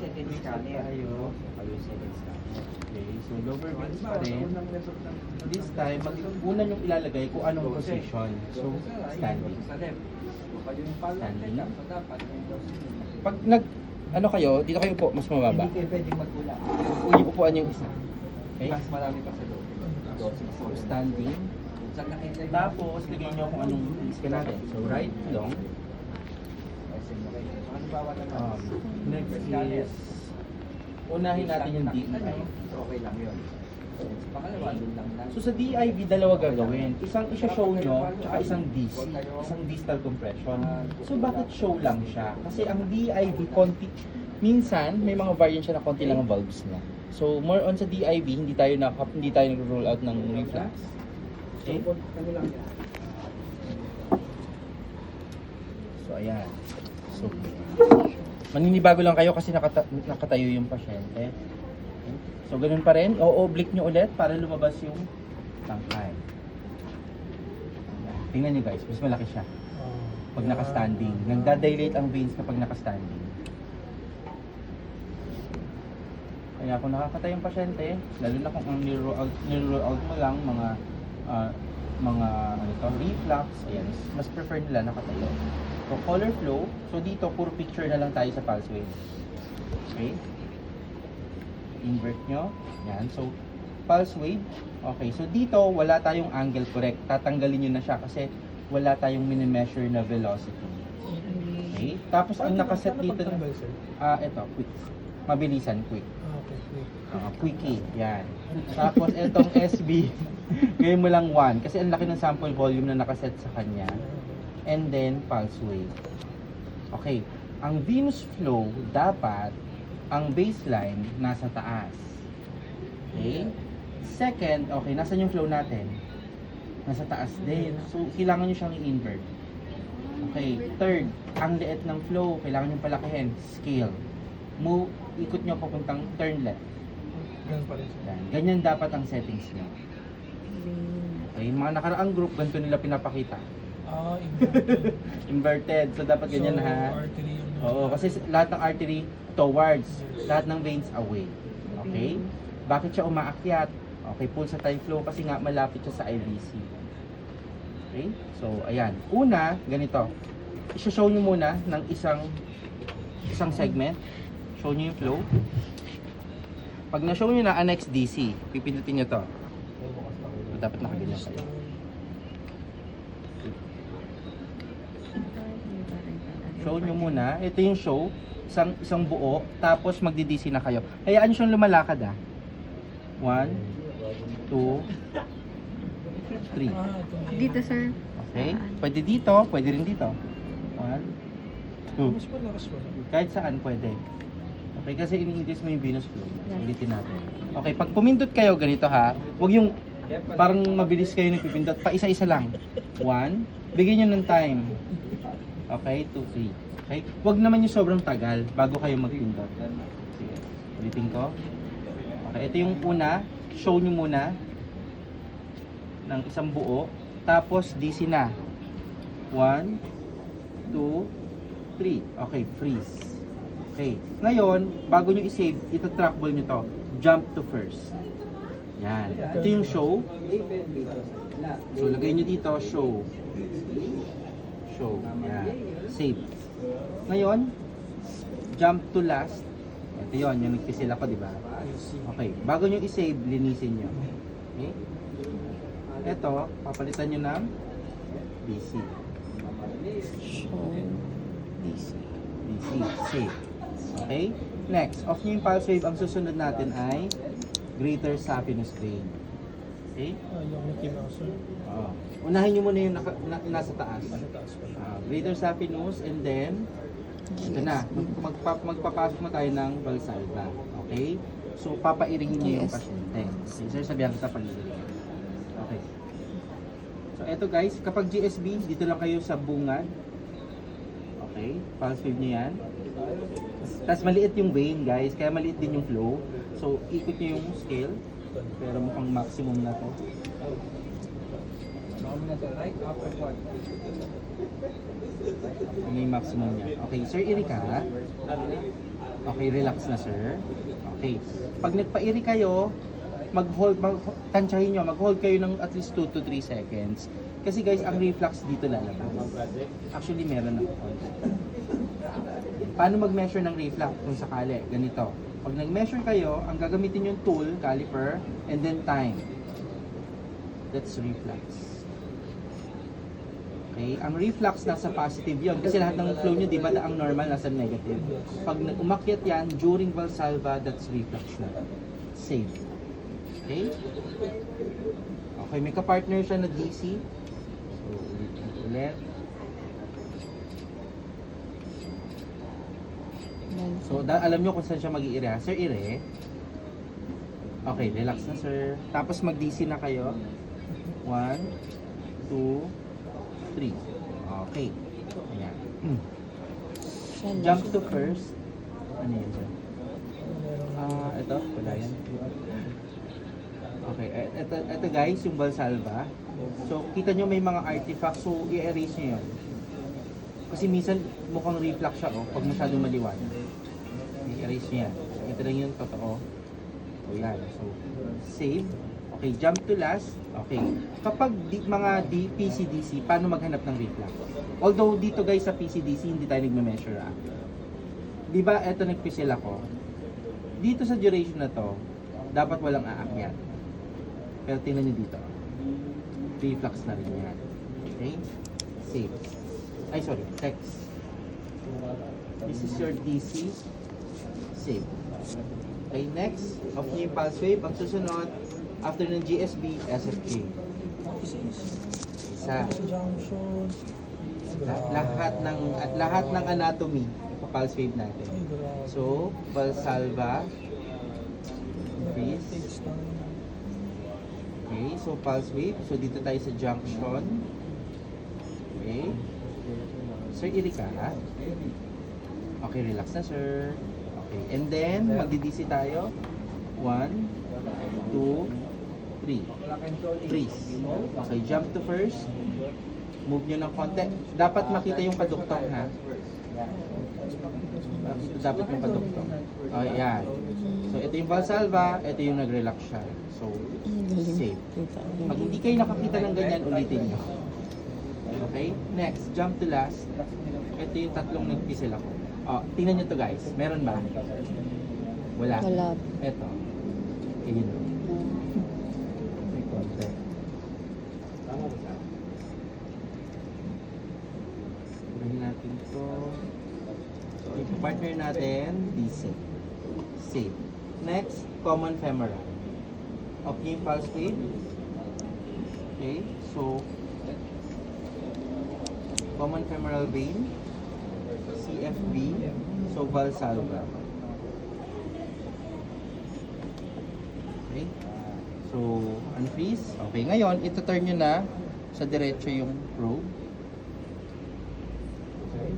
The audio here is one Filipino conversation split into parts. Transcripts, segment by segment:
second scanner. Kayo second scanner. Okay, so lower veins pa rin. This time, una yung ilalagay kung anong position. So, standing. Standing. Pag ano kayo, dito kayo po, mas mababa. Hindi kayo pwedeng magula. Uli upuan yung isa. Okay? Mas marami pa sa loob. So, standing. Tapos, lagay nyo kung anong iska natin. So, right, long. Next is, unahin natin yung DEI. Okay lang yun. Pangalawa, dun lang lang. So sa DIV, dalawa gagawin. Isang isa-show nyo, tsaka isang DC. Isang distal compression. So bakit show lang siya? Kasi ang DIV, minsan, may mga variant siya na konti lang ang valves niya. So more on sa DIV, hindi tayo nag-roll out ng reflux. Okay? So ayan. So, maninibago lang kayo kasi nakatayo yung pasyente. Okay? So, ganun pa rin. O-oblique nyo ulit para lumabas yung tangkay. Tingnan nyo guys, mas malaki siya. Pag naka-standing. Nagda-dilate ang veins kapag naka-standing. Kaya kung nakakatayo yung pasyente, lalo na kung ang niro-roll out mo lang reflux, ayan, mas prefer nila nakatayo. So, color flow. So, dito, puro picture na lang tayo sa pulse wave. Okay? Invert nyo. Yan. So, pulse wave. Okay. So, dito, wala tayong angle correct. Tatanggalin nyo na siya kasi wala tayong mini-measure na velocity. Okay. Tapos, ang nakaset dito, ito, quick. Mabilisan, quick. Quickie. Yan. Tapos, itong SB, gawin mo lang 1. Kasi ang laki ng sample volume na nakaset sa kanya. And then, pulse wave. Okay. Ang venous flow, dapat, ang baseline nasa taas. Okay? Second, okay, nasan yung flow natin? Nasa taas din. So, kailangan nyo siyang i-invert. Okay. Third, ang liit ng flow, kailangan nyo palakihin. Scale. Move, ikot nyo papuntang turn left. Ganyan dapat ang settings nyo. Okay, mga nakaraang group, ganito nila pinapakita. Inverted. Inverted. So, dapat ganyan ha. Artery yung... Oo, kasi lahat ng artery towards, lahat ng veins away. Okay? Bakit siya umaakyat? Okay, pulsatile flow kasi nga malapit siya sa IVC. Okay? So, ayan. Una, ganito. I-show nyo muna ng isang segment. Show nyo yung flow. Pag na-show nyo na annex DC, pipindutin nyo to. So, dapat nakaganyan kayo. Show nyo muna. Ito yung show. Isang buo. Tapos magdi-DC na kayo. Hayaan nyo siyang lumalakad ah. 1, 2, 3. Dito, sir. Okay? Pwede dito. Pwede rin dito. 1, 2. Mas malakas mo. Kahit saan pwede. Okay? Kasi ini-increase mo yung venous flow. Ulitin natin. Okay. Pag pumindot kayo, ganito ha. Huwag yung parang mabilis kayo nagpipindot. Pa isa-isa lang. 1. Bigyan nyo ng time. Okay, 2, 3. Okay? Huwag naman yung sobrang tagal bago kayo magpindot. Sige. Ulitin ko. Okay, ito yung una. Show nyo muna ng isang buo. Tapos, DC na. 1, 2, 3. Okay, freeze. Okay. Ngayon, bago nyo i-save, ito-trackball nyo to. Jump to first. Yan. Ito yung show. So, lagay nyo dito, show. Show. Yan. Save. Ngayon, jump to last. Ito yun, yung nagpisil ako, di ba? Okay. Bago nyo i-save, linisin nyo. Okay? Ito, papalitan nyo ng DC. Show. DC. DC. Save. Okay? Next, off nyo yung pulse wave. Ang susunod natin ay greater saphenous vein. Okay? Yung Mickey Mouse. Oo. Unahin nyo muna yung nasa taas. Nasa taas pa. Greater saphenous and then ito na, magpapasok mo tayo ng valsalva. Okay? So, papairingin niyo yung pasyente. Okay, sir, sabihan kita pag-iring. Okay. So, eto guys, kapag GSB, dito lang kayo sa bungad. Okay? Pulse wave niyo yan. Tapos maliit yung vein guys, kaya maliit din yung flow. So, ikot niyo yung scale. Pero mukhang maximum na to. Ano yung maximum niya? Okay, Sir Erika, Okay, relax na sir. Okay. Pag nagpa-iri kayo, tansyahin nyo, mag-hold kayo ng at least 2 to 3 seconds. Kasi guys, ang reflux dito lalabas. Actually, meron ako. Paano mag-measure ng reflux kung sakali? Ganito. Pag nag-measure kayo, ang gagamitin yung tool, caliper, and then time. That's reflux. Okay? Ang reflux nasa positive yon kasi lahat ng flow nyo, di ba, ang normal nasa negative. Pag umakyat yan, during Valsalva, that's reflux na. Save. Okay? Okay, may kapartner siya na DC. So, ulit. So, alam nyo kung saan siya mag-i-ire. Sir, ire. Okay, relax na sir. Tapos mag-DC na kayo. 1, 2, 3. Okay. Ayan. Jump to first. Ano yun sir? Ito. Wala yan. Okay. Ito guys, yung Valsalva. So, kita nyo may mga artifacts. So, i-erase nyo yun. Kasi minsan mukhang reflux siya pag masyadong maliwanag. I-erase nyo yan. So, ito lang yung totoo. So, yan. So, save. Okay, jump to last. Okay. Kapag mga PCDC, paano maghanap ng reflux? Although dito guys sa PCDC, hindi tayo nagme-measure Di ba, eto nagpisil ako. Dito sa duration na to, dapat walang aakyat. Pero tingnan nyo dito. Reflux na rin yan. Okay? Save. Ay, sorry. Text. This is your DC. Save. Okay, next. Off nyo yung pulse wave. Ang susunod, after ng GSB, SFK. Isa. Junction. Lahat ng anatomy, pulse wave natin. So, Valsalva. Increase. Okay, so pulse wave. So, dito tayo sa junction. Okay. Sir, iri ka ha? Okay, relax na sir. Okay, and then, magdi-DC tayo. 1, 2, 3. Freeze. Okay, jump to first. Move nyo ng konti. Dapat makita yung paduktong ha. Dapat yung paduktong. Oh, yan. So, ito yung Valsalva, ito yung nag-relax siya. So, safe. Pag hindi kayo nakakita ng ganyan, ulitin nyo. Okay? Next, jump to last. Ito yung tatlong nagpisil ako. Oh, tingnan nyo to guys. Meron ba? Wala. Wala. Ito. Ayun. May konti. Purahin natin to. So, yung partner natin, DC. Save. Next, common femoral. Okay, pulse wave. Okay, so common femoral vein, CFV, so Valsalva. Okay, so unfreeze. Okay, ngayon ito turn nyo na sa diretso yung probe. Okay,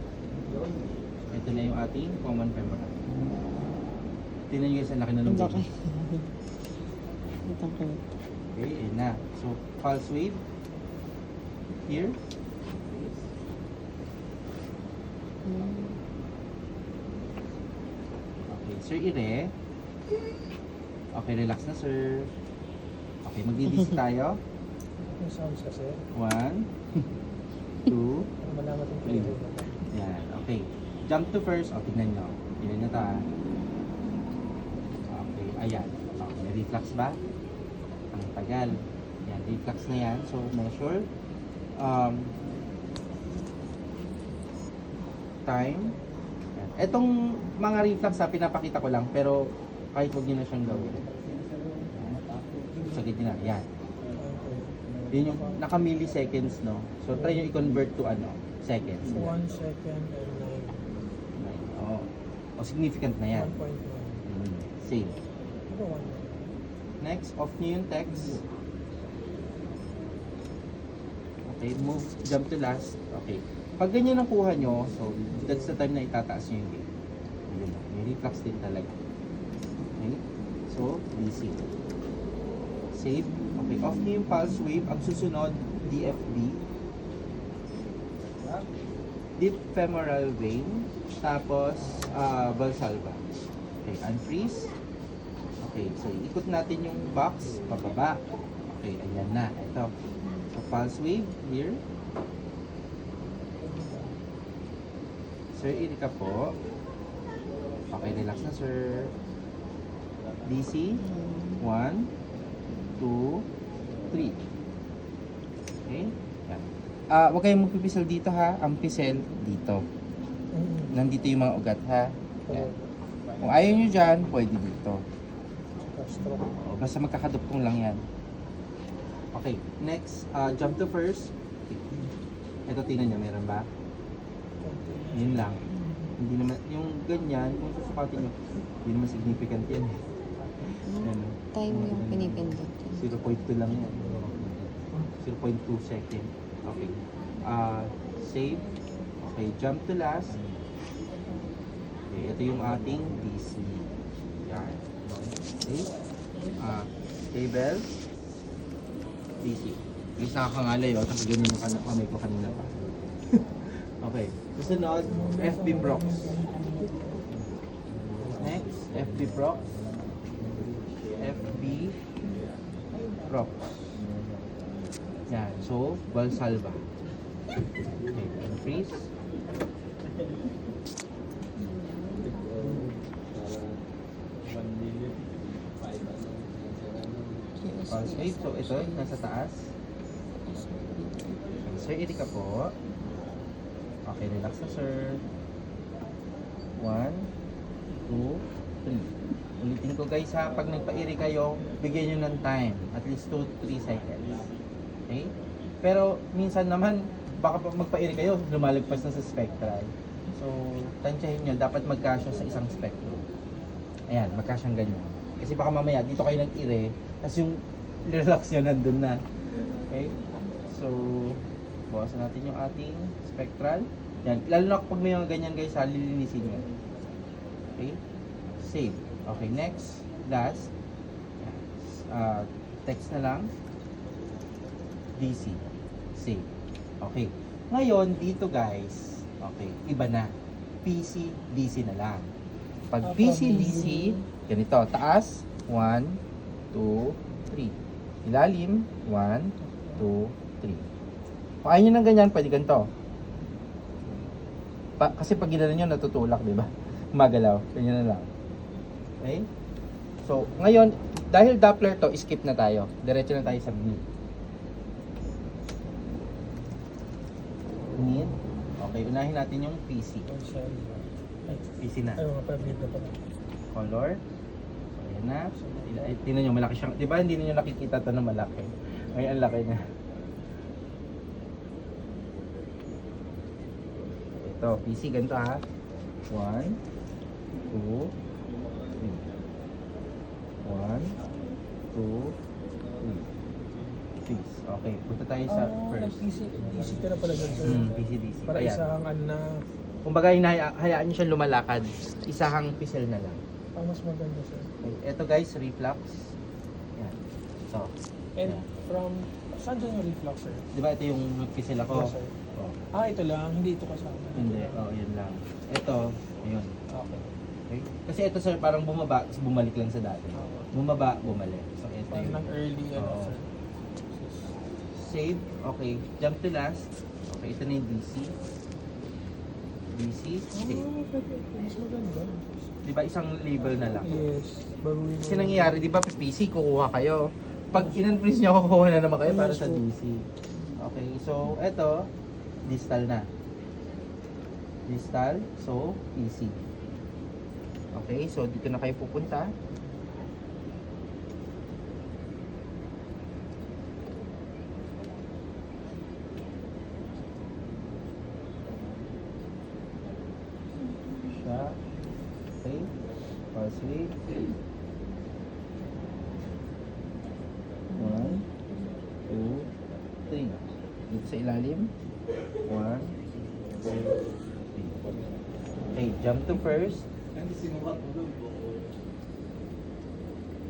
ito na yung ating common femoral. Tingnan nyo sa laki na ng Laki. Okay, yun na. So, pulse wave. Here. Okay, sir, ire. Okay, relax na, sir. Okay, magdi-DC tayo. Yung sounds kasi. 1, 2, Para malaman yung flavor. yan. Okay. Jump to first. O, tignan nyo. Tignan nyo ta. Okay, ayan. Okay, may reflux ba? Ang tagal. Yan, reflux na yan. So, measure. Time. Yan. Etong mga reflux pinapakita ko lang, pero kahit huwag nyo na siyang gawin. Sagad nyo na. Yan. Yun yung naka-milliseconds, no? So, try nyo i-convert to seconds. 1 second and 9. Oo. O, significant na yan. 1.1. Save. Ano 1? Next, off nyo yung text. Okay, move, jump to last. Okay. Pag ganyan ang kuha nyo, so that's the time na itataas nyo yung gate. Ayun, may reflux din talaga. Okay? So, DC. Save. Okay, off nyo yung pulse wave. Ang susunod, DFB. deep femoral vein, tapos Valsalva. Okay, unfreeze. Okay, so ikot natin yung box, pababa. Okay, ayan na. Ito. So, pulse wave here. Sir, Erika po. Okay, relax na, sir. DC. 1, 2, 3. Okay? Yan. Huwag kayong magpipisel dito ha. Ang pisel dito. Nandito yung mga ugat ha. Yan. Kung ayaw nyo dyan, pwede dito. Stroke. O, basta magkakaduktong lang yan. Okay, next, jump to first. Ito, tingnan nyo, meron ba? Yun lang. Hindi naman, yung ganyan, kung susukatin nyo, hindi naman significant yan. Yan. Time yung pinipindot. 0.2 lang yan. 0.2 second. Okay. Save. Okay, jump to last. Okay, ito yung ating DC. Yan. Okay. Table. DC. Yung nakakangalay, tapos ganyan yung kamay ko kanina pa. Okay. Susunod, FB Brox. Next, FB Brox. FB Brox. Yan. So, Valsalva. Okay. Freeze. Pulse wave. So, ito, nasa taas. Sir, Erika po. Okay, relax na, sir. 1, 2, 3. Ulitin ko guys ha, pag nagpa-iri kayo, bigyan nyo ng time. At least 2-3 cycles. Okay? Pero minsan naman, baka pag magpa-iri kayo, lumalagpas na sa spectral. So, tansyahin nyo, dapat magkasya sa isang spectrum. Ayan, magkasyang ganyan. Kasi baka mamaya, dito kayo nag-iri, tapos yung relax nyo nandun na. Okay? So, bawasan natin yung ating spectral. Yan, lalo na kapag may mga ganyan guys, lilinisin nyo. Okay? Save. Okay, next, last. Text na lang. DC. Save. Okay. Ngayon, dito guys, okay, iba na. PC, DC na lang. Pag PC, DC, ganito, taas, 1, 2, 3. Ilalim, 1, 2, 3. Kung ayaw nyo ng ganyan, pwede ganito. Kasi pag ginano nyo, natutulak, di ba? Magalaw. Ganyan na lang. Okay? So, ngayon, dahil Doppler to, skip na tayo. Diretso na tayo sa mid. Mid. Okay, unahin natin yung PC. PC na. Ay, mga pablit na pala. Color. So, ayan na. Tingnan nyo, malaki siyang. Di ba, hindi nyo nakikita ito na malaki. Ngayon, ang laki na. Ito, PC, ganito ha. 1, 2, 1, 2, 3. Okay, punta tayo sa first. PC ka na pala dyan, sir. PC-DC. Para Ayan. isang ano na, Kumbaga, hayaan nyo siya lumalakad. Isahang pisel na lang. mas maganda, sir. Okay. Ito guys, reflux. Yan. So, And yan. from, saan dyan yung reflux, sir? Di ba ito yung pisel ako? Yes, sir. Oh. Ito lang, hindi ito kasama. Hindi, yun lang. Ito, ayun. Okay. Okay? Kasi ito sir, parang bumaba, tapos bumalik lang sa dati. Bumaba, bumalik. So, ito Parang yun. ng early, ano, Oo. sir. Save, okay. Jump to last. Okay, ito na yung DC. DC, save. Mas maganda. Di ba isang label na lang? Yes. Baguhin Kasi nangyayari, di ba PC, kukuha kayo. Pag in-unfreeze nyo, kukuha na naman kayo para sa DC. Okay, so eto, distal na. Distal, so PC. Okay, so dito na kayo pupunta. Siya. Okay. Pulse rate. 1, 2, 3. Dito sa ilalim. 1, 2, 3. Okay, jump to first.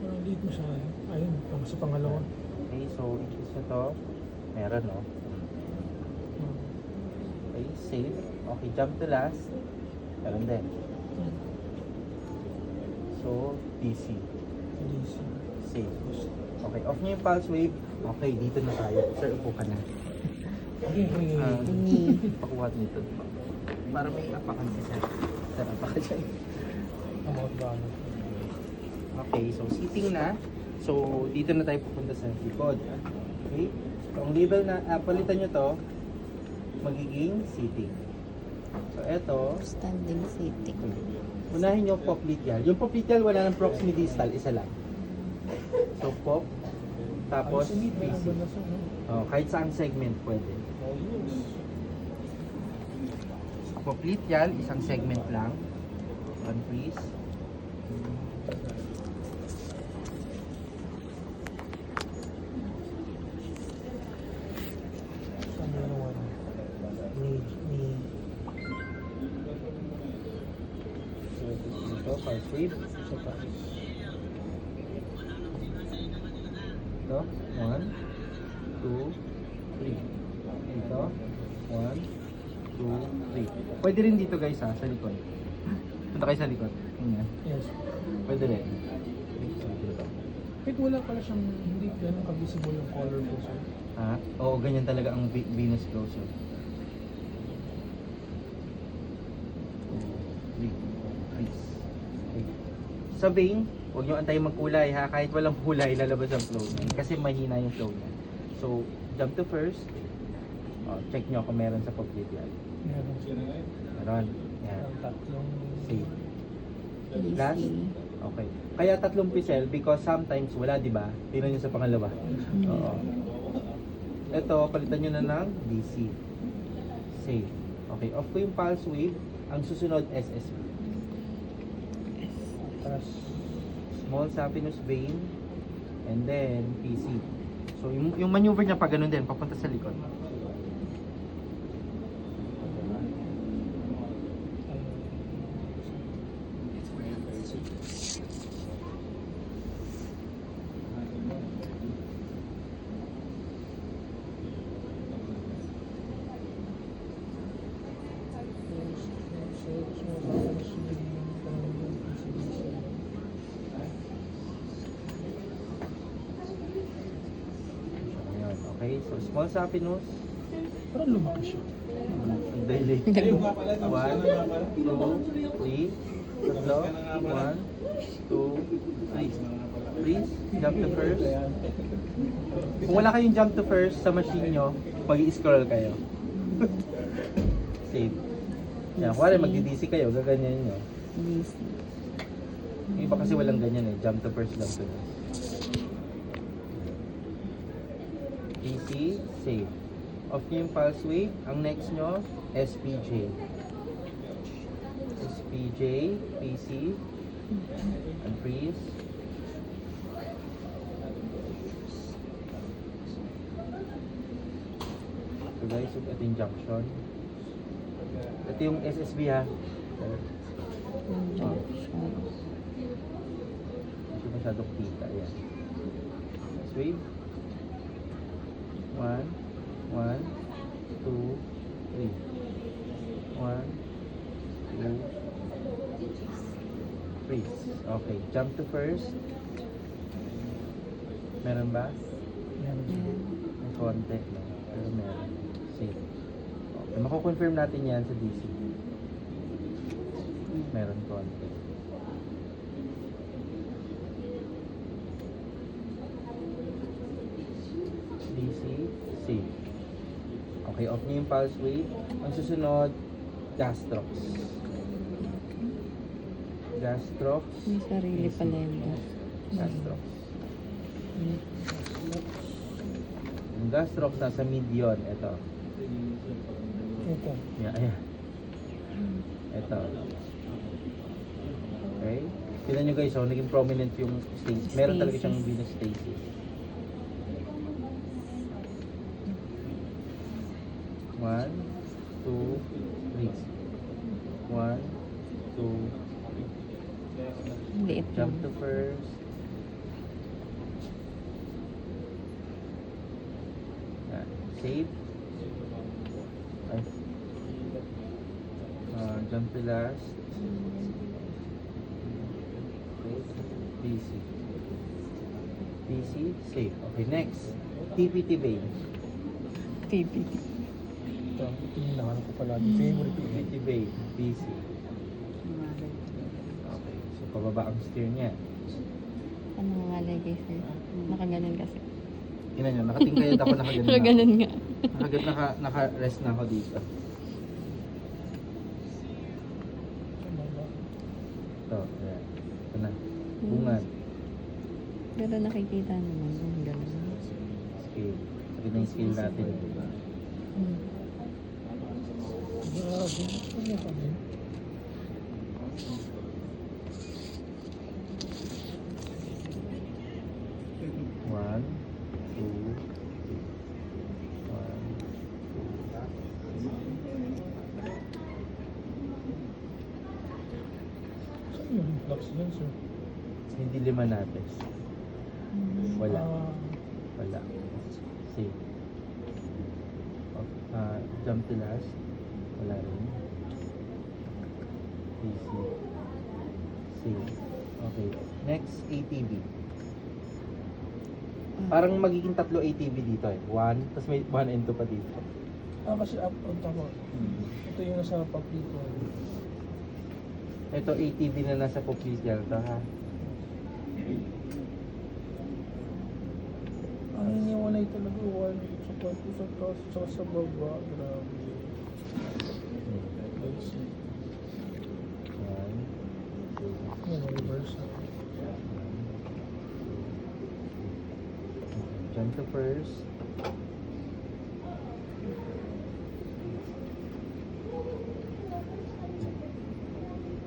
Parang lead mo siya. Ayun, sa pangalawa. Okay, so isa to. Meron, no? Okay. Save. Okay, jump to last. Meron din. So, PC. DC. Save. Okay, off nyo yung pulse wave. Okay, dito na tayo. Sir, upo ka na. Okay. Pakuha nito. Para may apakan si sir. Sir, apakan siya. Amount ba? Okay, so seating na. So, dito na tayo pupunta sa likod. Okay? So, ang label na, palitan nyo to, magiging seating. So, eto, Standing seating. unahin nyo popliteal. Yung popliteal, wala ng proximity distal, isa lang. So, pop, tapos PC. Oh, kahit saan segment pwede. Popliteal, isang segment lang. One piece. Dito, pulse wave. Ito, 1, 2, 3. Dito, 1, 2, 3. Pwede rin dito guys ha, sa likod. Punta kayo sa likod. Ganyan. Yes. Pwede rin. Dito. Kahit wala pala siyang hindi ganun ka-visible yung color ko. So, Ha? Oo, ganyan talaga ang Venus closure. 2, 3, please. Okay. Sa vein, huwag nyo antayin magkulay ha. Kahit walang kulay, lalabas ang flow niya. Kasi mahina yung flow niya. So, jump to first. Check nyo kung meron sa popliteal. meron Meron. Yan. ang tatlong Save. PC. Last. Okay. Kaya tatlong pisel because sometimes wala, di ba? Tingnan nyo sa pangalawa. Oo. Ito, palitan nyo na ng DC. Save. Okay. Off ko yung pulse wave. Ang susunod, SSV. taas. Small saphenous vein. And then, PC. So, yung maneuver niya pa ganun din. Papunta sa likod. Ayan. Okay. So, small saphenous. Parang lumaki siya. Ang daily. 1, 2, 3. Tatlo. 1, 2, 3. Please, jump to first. Kung wala kayong jump to first sa machine nyo, mag-i-scroll kayo. Save. Yan, kuwari magdi-DC kayo, gaganyan nyo. DC. Yung iba kasi walang ganyan eh, jump to first, jump to first. PC, save. Off nyo yung pulse wave. Ang next nyo, SPJ. SPJ, PC, and freeze. So guys, ito yung junction. Ito yung SSB ha. Junction. Hindi masyadong kita. Ayan. Wave. 1, 1, 2, 3. 1, 2, 3. Okay, jump to first. Meron ba? Meron siya. Ayan. May konti. No? Pero meron. Save. Okay, mako-confirm natin yan sa DC. Meron konti. DC, save. Okay, off niyo yung pulse wave. Ang susunod, gastrox. Gastrox. May sarili pala yun. Gastrox. Yung gastrox nasa mid yun. Ito. Ito. Yeah, ayan. Ito. Okay. Tignan nyo guys, oh, naging prominent yung stasis. Meron talaga siyang Stasis. venous stasis. One, two, three. 1, 2, Liit jump lang. to first. Yan. Save. Ay. Jump to last. Okay. PC. PC, safe. Okay, next. TPT vein. PPT. Ito, ito yung nahanap ko palagi. Favorite ko. TPT vein. PC. Okay, so pababa ang steer niya. Ano nga lagi sir? Nakaganon kasi. Ina nyo, nakatingkayad ako, nakaganon na. Nakaganon nga. Naka-rest na ako dito. Ito, ayan. Ito na. Bungad. Pero nakikita naman yung gano'n. Scale. Sabi na yung scale natin. Grabe. Ano kami? One, two, three. One, Saan yung flux yan, sir? hindi lima natin. Wala. Ah, Wala. Safe. Jump to last. Wala rin. PC. Safe. Okay. Next, ATV. Parang magiging tatlo ATV dito eh. One, tapos may 1 and 2 pa dito. kasi up on tama. Ito yung nasa papito. Ito ATV na nasa Poplical to ha. Ang iniwanay talaga, one sa kwarto, sa taas, tsaka sa baba. Grabe. Let's see. One, two, Yan, reverse. jump to first.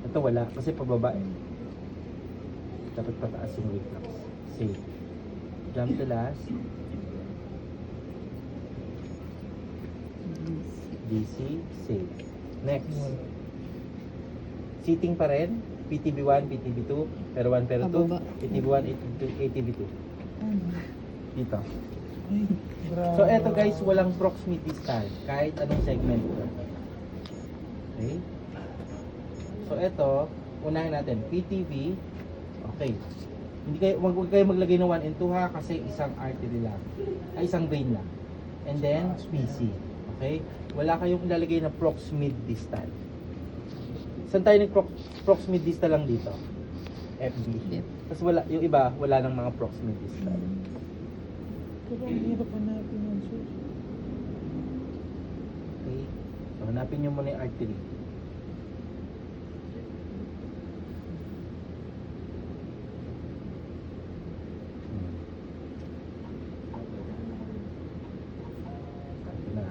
Ito wala kasi pababa eh. Dapat pataas yung reflex. Safe. Jump to last. DC. Safe. Next. Seating pa rin. PTB1, PTB2, pero 1, pero 2. Pababa. PTB1, ATB2. Dito. Ay, grabe. So eto guys, walang proximity style kahit anong segment. Okay? So eto, unahin natin PTV. Okay. Hindi kayo huwag kayo maglagay ng 1 and 2 ha kasi isang artery lang. Ay isang vein lang. And then PC. Okay? Wala kayong ilalagay na proximate distal. Saan tayo proximate distal lang dito? FB. Yep. Tapos wala yung iba wala nang mga proximate distal. Pero ang hirap hanapin yan, sir. Okay? So, hanapin nyo muna yung artery. Ito na.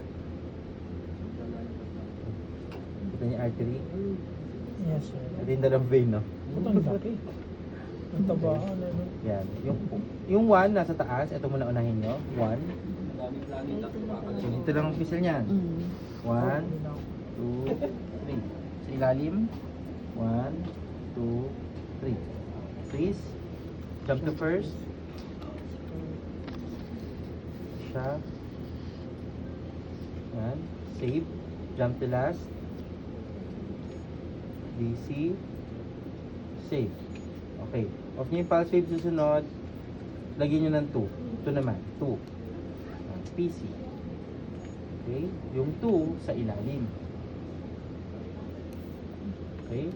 Kita niyo yung artery? Yes, sir. Ito yung dalawang vein, no? Ito ang laki. Ang tabahan, ano? Yan. Yung 1 nasa taas. Ito muna unahin nyo. 1. Daming langit at tumakas. So, ito lang ang pixel niyan. 1, 2, 3. Sa ilalim. 1, 2, 3. Please. Jump to first. Shaft. Yan. Save. Jump to last. DC. Save. Okay. Off nyo yung pulse wave susunod. Lagyan nyo ng 2. Ito naman. 2. PC. Okay. Yung 2 sa ilalim. Okay.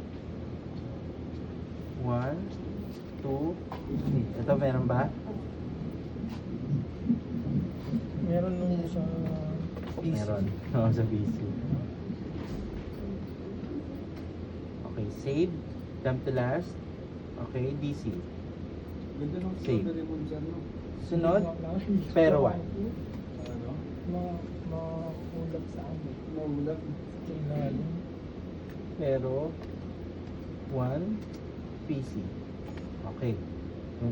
1, 2, 3. Ito meron ba? Meron nung sa PC. Meron. Oo, sa PC. Okay, save. Jump to last. Okay, DC. Ganda ng Save. strawberry moon dyan, no? Sunod, pero 1. Ano? Makulag sa amin. Maulag. Sa ilalim. Pero 1 PC. Okay.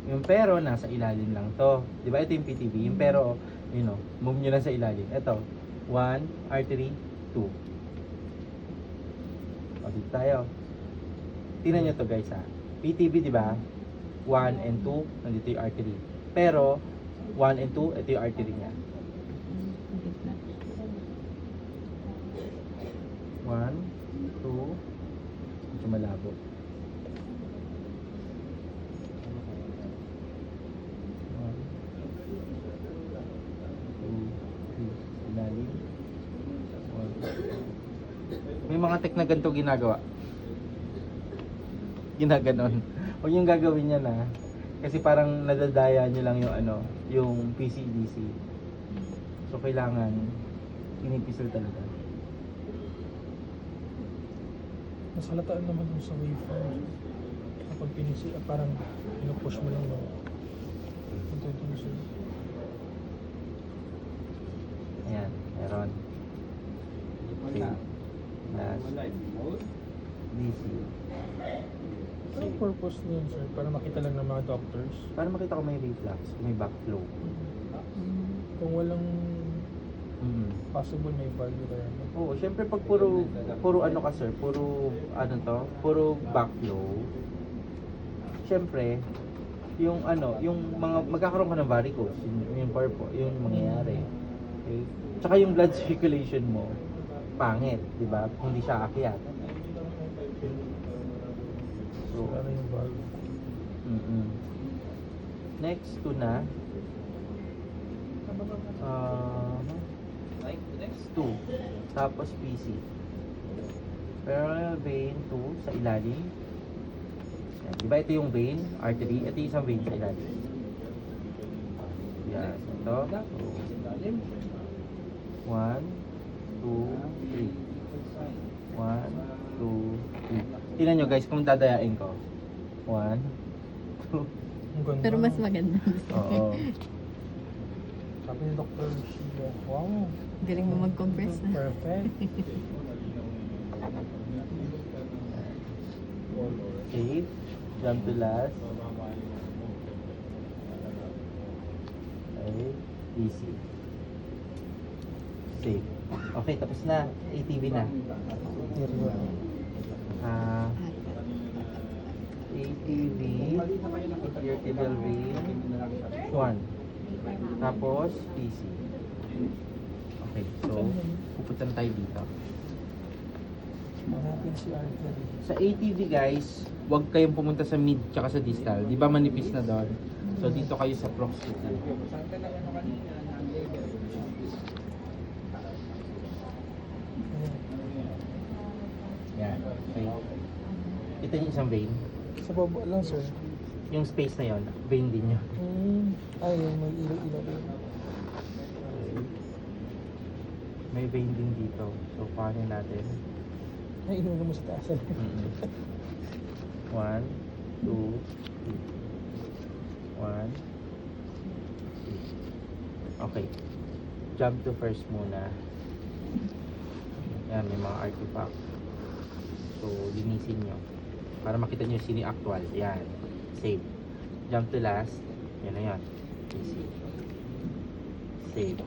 Yung pero nasa ilalim lang to. 'Di ba ito yung PTV? Yung pero, move nyo lang sa ilalim. Ito, 1 artery, 2. O, dito tayo. Tingnan nyo to guys ha. PTV, di ba? 1 and 2, nandito yung artery. Pero 1 and 2, ito yung artery niya. 1, 2, malabo. One, two, three. Ilalim. One, two. May mga tek na ganito ginagawa. Ginaganon. Huwag yung gagawin niya na. Kasi parang nadadaya nyo lang yung ano, yung PCDC. So kailangan pinipisil talaga. Mas halataan naman yung sa waveform. Kapag pinisi, parang pinupush mo lang no. Ito yung sa Ayan, meron. Okay. Last. DC. Anong purpose niyan, sir? Para makita lang ng mga doctors? Para makita ko may reflux, may backflow. Kung walang Mm. possible may value kaya. Oo, syempre pag puro ano ka sir, puro ano to, puro backflow. Syempre, yung ano, yung mga magkakaroon ka ng varicose, yung purpose, yung mangyayari. Okay? Tsaka yung blood circulation mo pangit, 'di ba? Hindi siya akyat. So, Ano yung value? next to na Next. 2. Tapos PC. Parallel vein 2 sa ilalim. Yan. Diba ito yung vein, artery? Ito yung isang vein sa ilalim. Yan. Ito. Ilalim. 1, 2, 3. 1, 2, 3. Tingnan nyo guys kung dadayain ko. 1, 2. Ang ganda. Pero mas maganda. Oo. Sabi ni Dr. Shia, wow, Galing mo mag-compress na. perfect. Save. Jump to last. Okay. Easy. Save. Okay, tapos na. ATV na. Ah, ATV. Arterial vein. 1. Tapos, PC. Okay, so, pupunta na tayo dito. Hanapin si Arthur. Sa ATV guys, huwag kayong pumunta sa mid tsaka sa distal. Di ba manipis na doon? So dito kayo sa proximal. Saan ka na ano kanina? Yan. Okay. Ito yung isang vein. Sa baba lang, sir. Yung space na yon, vein din yun. Ay, may ilaw-ilaw. Okay. May vein din dito. So paano natin? Ay, inuno mo sa taas. 1, 2, 3. 1, 2. Okay. Jump to first muna. Yan, may mga artifact. So, linisin nyo. Para makita nyo sino yung actual. Yan. Save. Jump to last. Yan na yan. Easy. Save.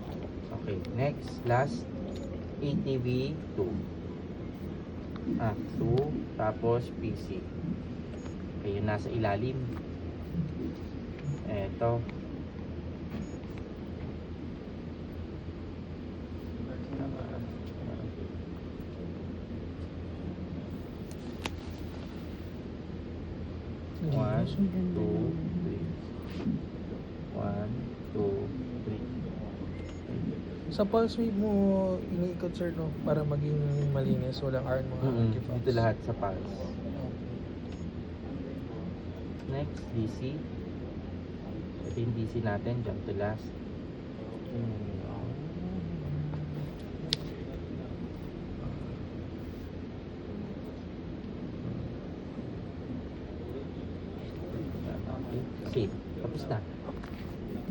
Okay. Next. Last. ATV 2. 2. Tapos PC. Okay, yung nasa ilalim. Eto. One, two, three. 1, 2, 3. Sa pulse wave mo, iniikot, sir, no? Para maging malinis, walang iron mga artifacts. Dito lahat sa pulse. Next, DC. Ito yung DC natin. Jump to last. Okay. Save. Tapos na.